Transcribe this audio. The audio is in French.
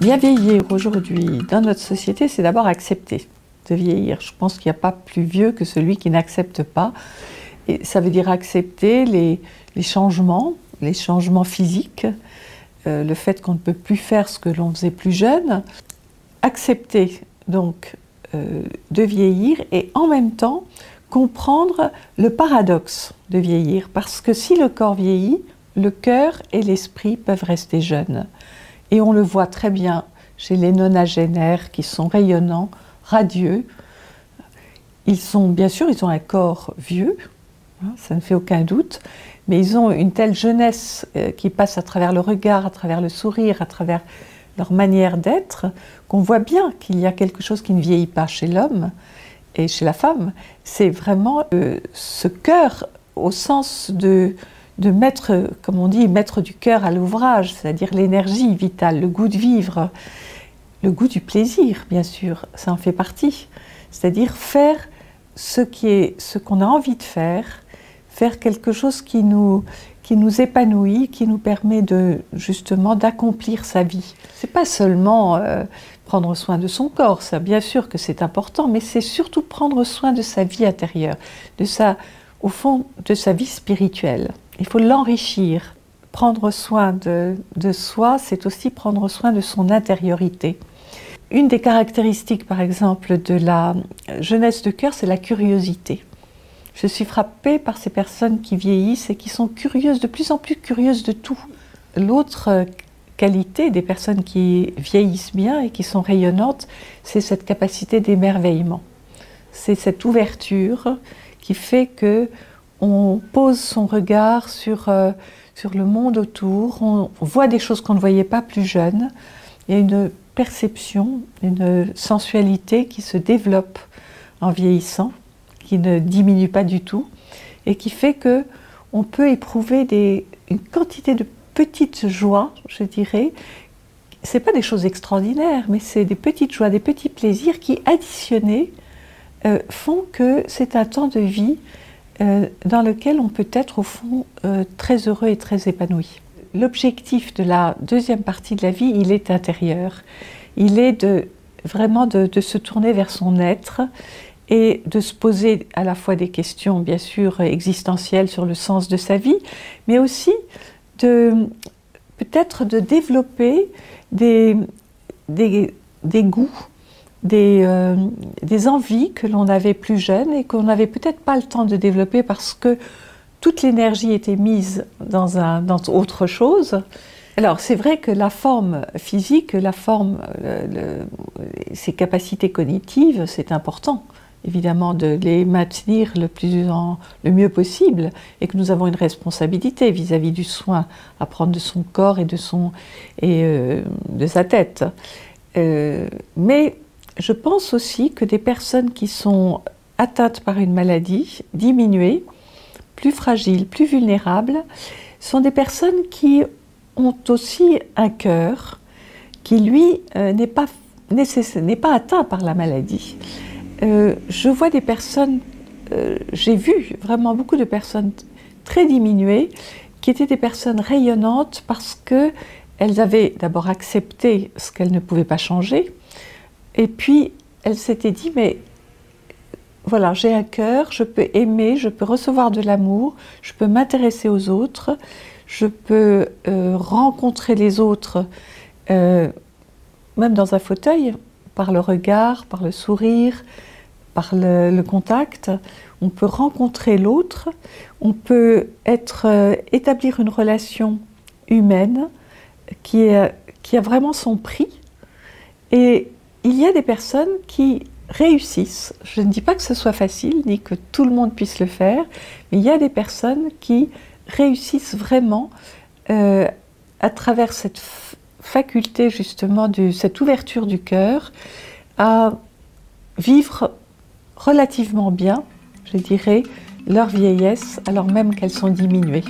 Bien vieillir aujourd'hui dans notre société, c'est d'abord accepter de vieillir. Je pense qu'il n'y a pas plus vieux que celui qui n'accepte pas. Et ça veut dire accepter les changements physiques, le fait qu'on ne peut plus faire ce que l'on faisait plus jeune. Accepter donc de vieillir et en même temps comprendre le paradoxe de vieillir. Parce que si le corps vieillit, le cœur et l'esprit peuvent rester jeunes. Et on le voit très bien chez les nonagénaires qui sont rayonnants, radieux. Bien sûr, ils ont un corps vieux, hein, ça ne fait aucun doute, mais ils ont une telle jeunesse qui passe à travers le regard, à travers le sourire, à travers leur manière d'être, qu'on voit bien qu'il y a quelque chose qui ne vieillit pas chez l'homme et chez la femme. C'est vraiment ce cœur au sens de mettre, comme on dit, mettre du cœur à l'ouvrage, c'est-à-dire l'énergie vitale, le goût de vivre, le goût du plaisir, bien sûr, ça en fait partie. C'est-à-dire faire ce qu'on a envie de faire quelque chose qui nous épanouit, qui nous permet justement d'accomplir sa vie. C'est pas seulement prendre soin de son corps, ça bien sûr que c'est important, mais c'est surtout prendre soin de sa vie intérieure, au fond de sa vie spirituelle. Il faut l'enrichir. Prendre soin de soi, c'est aussi prendre soin de son intériorité. Une des caractéristiques, par exemple, de la jeunesse de cœur, c'est la curiosité. Je suis frappée par ces personnes qui vieillissent et qui sont curieuses, de plus en plus curieuses de tout. L'autre qualité des personnes qui vieillissent bien et qui sont rayonnantes, c'est cette capacité d'émerveillement. C'est cette ouverture qui fait que on pose son regard sur le monde autour, on voit des choses qu'on ne voyait pas plus jeune. Il y a une perception, une sensualité qui se développe en vieillissant, qui ne diminue pas du tout, et qui fait qu'on peut éprouver une quantité de petites joies, je dirais. Ce n'est pas des choses extraordinaires, mais c'est des petites joies, des petits plaisirs qui, additionnés, font que c'est un temps de vie dans lequel on peut être au fond très heureux et très épanoui. L'objectif de la deuxième partie de la vie, il est intérieur. Il est vraiment de se tourner vers son être et de se poser à la fois des questions, bien sûr, existentielles sur le sens de sa vie, mais aussi peut-être de développer des goûts, des envies que l'on avait plus jeune et qu'on n'avait peut-être pas le temps de développer parce que toute l'énergie était mise dans autre chose. Alors c'est vrai que la forme physique, ses capacités cognitives, c'est important, évidemment, de les maintenir le mieux possible et que nous avons une responsabilité vis-à-vis du soin à prendre de son corps et de sa tête. Mais je pense aussi que des personnes qui sont atteintes par une maladie, diminuées, plus fragiles, plus vulnérables, sont des personnes qui ont aussi un cœur qui, lui, n'est pas atteint par la maladie. Je vois des personnes, j'ai vu vraiment beaucoup de personnes très diminuées, qui étaient des personnes rayonnantes parce qu'elles avaient d'abord accepté ce qu'elles ne pouvaient pas changer, et puis elles s'étaient dit, mais voilà, j'ai un cœur, je peux aimer, je peux recevoir de l'amour, je peux m'intéresser aux autres, je peux rencontrer les autres, même dans un fauteuil, par le regard, par le sourire, par le contact. On peut rencontrer l'autre, on peut établir une relation humaine qui a vraiment son prix. Et il y a des personnes qui réussissent. Je ne dis pas que ce soit facile, ni que tout le monde puisse le faire, mais il y a des personnes qui réussissent vraiment à travers cette faculté justement, cette ouverture du cœur, à vivre relativement bien, je dirais, leur vieillesse, alors même qu'elles sont diminuées.